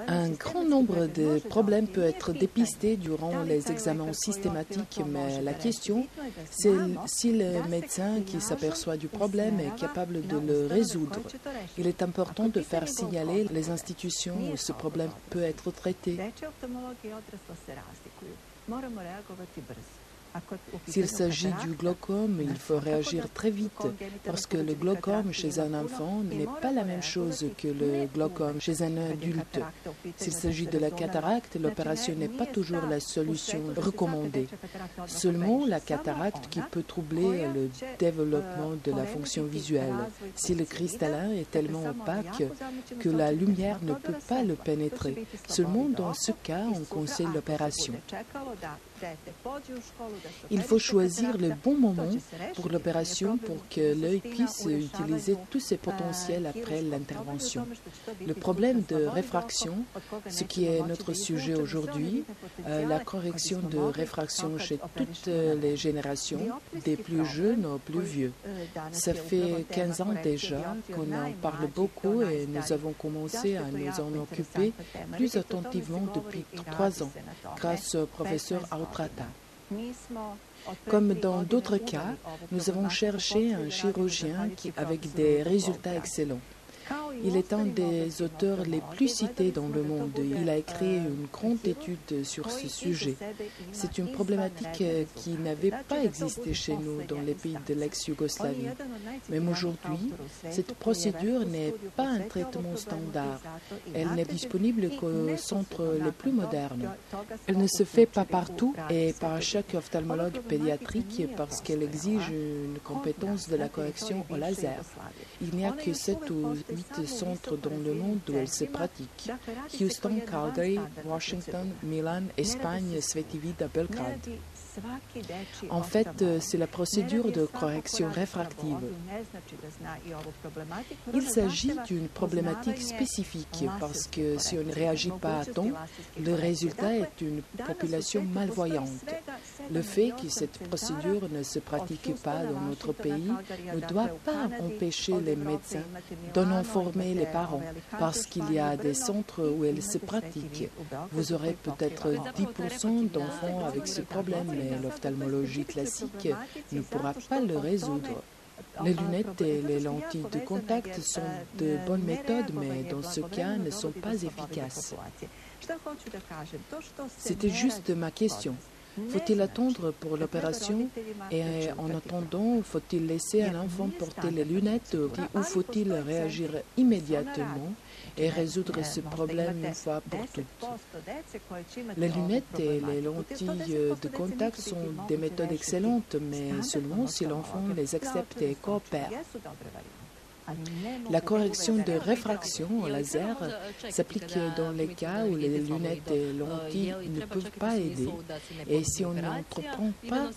Un grand nombre de problèmes peut être dépisté durant les examens systématiques, mais la question, c'est si le médecin qui s'aperçoit du problème est capable de le résoudre. Il est important de faire signaler les institutions où ce problème peut être traité. S'il s'agit du glaucome, il faut réagir très vite parce que le glaucome chez un enfant n'est pas la même chose que le glaucome chez un adulte. S'il s'agit de la cataracte, l'opération n'est pas toujours la solution recommandée. Seulement la cataracte qui peut troubler le développement de la fonction visuelle. Si le cristallin est tellement opaque que la lumière ne peut pas le pénétrer. Seulement dans ce cas, on conseille l'opération. Il faut choisir le bon moment pour l'opération pour que l'œil puisse utiliser tous ses potentiels après l'intervention. Le problème de réfraction, ce qui est notre sujet aujourd'hui, la correction de réfraction chez toutes les générations, des plus jeunes aux plus vieux. Ça fait 15 ans déjà qu'on en parle beaucoup et nous avons commencé à nous en occuper plus attentivement depuis 3 ans, grâce au professeur Autrata. Comme dans d'autres cas, nous avons cherché un chirurgien avec des résultats excellents. Il est un des auteurs les plus cités dans le monde. Il a écrit une grande étude sur ce sujet. C'est une problématique qui n'avait pas existé chez nous dans les pays de l'ex-Yougoslavie. Même aujourd'hui, cette procédure n'est pas un traitement standard. Elle n'est disponible qu'aux centres les plus modernes. Elle ne se fait pas partout et par chaque ophtalmologue pédiatrique parce qu'elle exige une compétence de la correction au laser. Il n'y a que 7 ou 8 centres dans le monde où elle se pratique. Houston, Calgary, Washington, Milan, Espagne, Sveti Vida, Belgrade. En fait, c'est la procédure de correction réfractive. Il s'agit d'une problématique spécifique parce que si on ne réagit pas à temps, le résultat est une population malvoyante. Le fait que cette procédure ne se pratique pas dans notre pays ne doit pas empêcher les médecins d'en informer les parents parce qu'il y a des centres où elle se pratique. Vous aurez peut-être 10% d'enfants avec ce problème, mais l'ophtalmologie classique ne pourra pas le résoudre. Les lunettes et les lentilles de contact sont de bonnes méthodes, mais dans ce cas ne sont pas efficaces. C'était juste ma question. Faut-il attendre pour l'opération et en attendant, faut-il laisser un enfant porter les lunettes ou faut-il réagir immédiatement et résoudre ce problème une fois pour toutes? Les lunettes et les lentilles de contact sont des méthodes excellentes, mais seulement si l'enfant les accepte et coopère. La correction de réfraction au laser s'applique dans les cas où les lunettes et lentilles ne peuvent pas aider. Et si on n'entreprend pas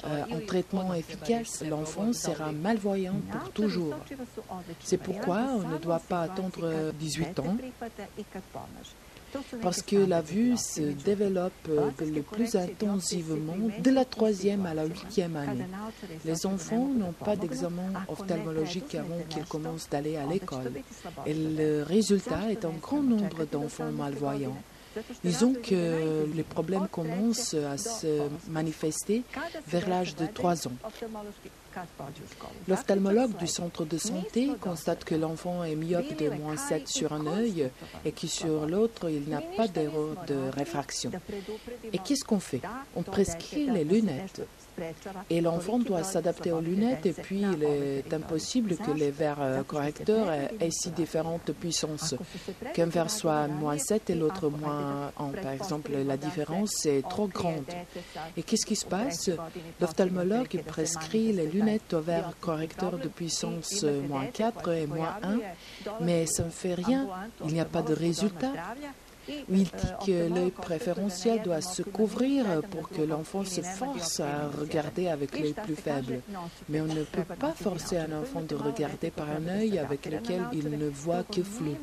un traitement efficace, l'enfant sera malvoyant pour toujours. C'est pourquoi on ne doit pas attendre 18 ans. Parce que la vue se développe le plus intensivement de la 3e à la 8e année. Les enfants n'ont pas d'examen ophtalmologique avant qu'ils commencent d'aller à l'école. Et le résultat est un grand nombre d'enfants malvoyants. Disons que les problèmes commencent à se manifester vers l'âge de 3 ans. L'ophtalmologue du centre de santé constate que l'enfant est myope de -7 sur un œil et que sur l'autre, il n'a pas d'erreur de réfraction. Et qu'est-ce qu'on fait? On prescrit les lunettes. Et l'enfant doit s'adapter aux lunettes et puis il est impossible que les verres correcteurs aient si différentes puissances. Qu'un verre soit -7 et l'autre -1. Par exemple, la différence est trop grande. Et qu'est-ce qui se passe? L'ophtalmologue prescrit les lunettes aux verres correcteurs de puissance -4 et -1, mais ça ne fait rien. Il n'y a pas de résultat. Il dit que l'œil préférentiel doit se couvrir pour que l'enfant se force à regarder avec l'œil plus faible. Mais on ne peut pas forcer un enfant de regarder par un œil avec lequel il ne voit que flou.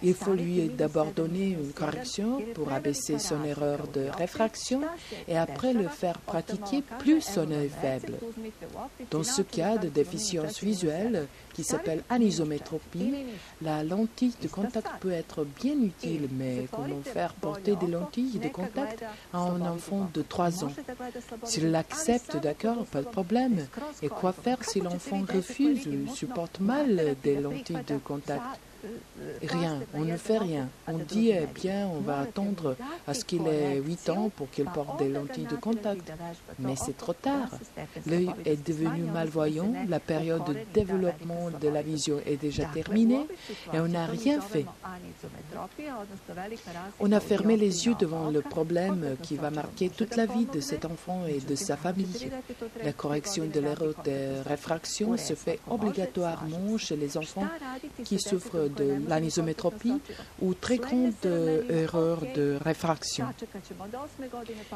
Il faut lui d'abord donner une correction pour abaisser son erreur de réfraction et après le faire pratiquer plus son œil faible. Dans ce cas de déficience visuelle, qui s'appelle anisométropie, la lentille de contact peut être bien utile, mais comment faire porter des lentilles de contact à un enfant de 3 ans? S'il l'accepte, d'accord, pas de problème. Et quoi faire si l'enfant refuse ou supporte mal des lentilles de contact? Rien, on ne fait rien. On dit, eh bien, on va attendre à ce qu'il ait 8 ans pour qu'il porte des lentilles de contact. Mais c'est trop tard. L'œil est devenu malvoyant, la période de développement de la vision est déjà terminée et on n'a rien fait. On a fermé les yeux devant le problème qui va marquer toute la vie de cet enfant et de sa famille. La correction de l'erreur de réfraction se fait obligatoirement chez les enfants qui souffrent de l'anisométropie ou très grande erreur de réfraction.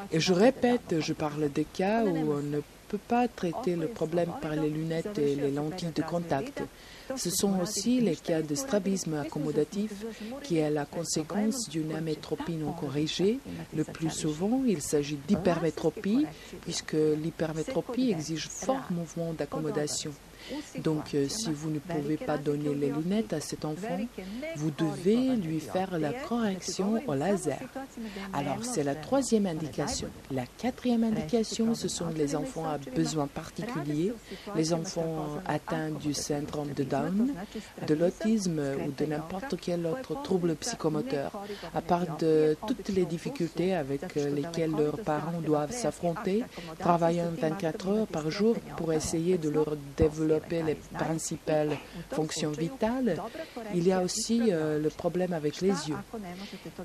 Et je répète, je parle des cas où on ne peut pas traiter le problème par les lunettes et les lentilles de contact. Ce sont aussi les cas de strabisme accommodatif qui est la conséquence d'une amétropie non corrigée. Le plus souvent, il s'agit d'hypermétropie puisque l'hypermétropie exige fort mouvement d'accommodation. Donc, si vous ne pouvez pas donner les lunettes à cet enfant, vous devez lui faire la correction au laser. Alors, c'est la 3e indication. La 4e indication, ce sont les enfants à besoins particuliers, les enfants atteints du syndrome de Down, de l'autisme ou de n'importe quel autre trouble psychomoteur. À part de toutes les difficultés avec lesquelles leurs parents doivent s'affronter, travaillant 24 heures par jour pour essayer de leur développer les principales fonctions vitales, il y a aussi le problème avec les yeux.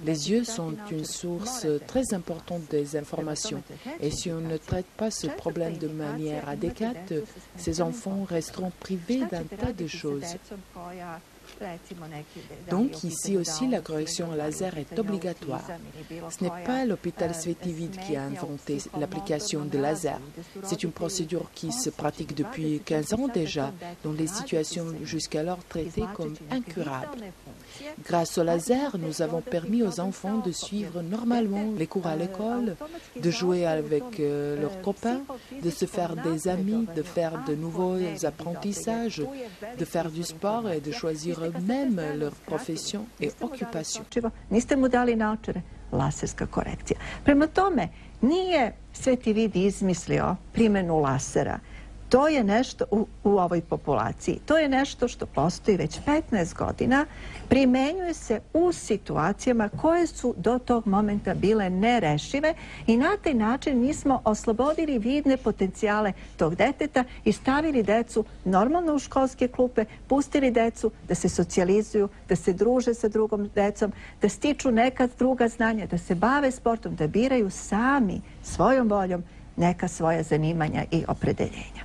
Les yeux sont une source très importante des informations et si on ne traite pas ce problème de manière adéquate, ces enfants resteront privés d'un tas de choses. Donc ici aussi la correction au laser est obligatoire. Ce n'est pas l'hôpital Svetivid qui a inventé l'application de laser. C'est une procédure qui se pratique depuis 15 ans déjà dans les situations jusqu'alors traitées comme incurables. Grâce au laser, nous avons permis aux enfants de suivre normalement les cours à l'école, de jouer avec leurs copains, de se faire des amis, de faire de nouveaux apprentissages, de faire du sport et de choisir eux-mêmes leur profession et occupation. Niste mu dali naočare, laserska korekcija. Prema tome, nije Svetivid izmislio primjenu lasera. To je nešto u ovoj populaciji. To je nešto što postoji već 15 godina. Primenjuje se u situacijama koje su do tog momenta bile nerešive i na taj način mi smo oslobodili vidne potencijale tog deteta i stavili decu normalno u školske klupe, pustili decu da se socijalizuju, da se druže sa drugom decom, da stiču neka druga znanja, da se bave sportom, da biraju sami svojom voljom neka svoja zanimanja i opredeljenja.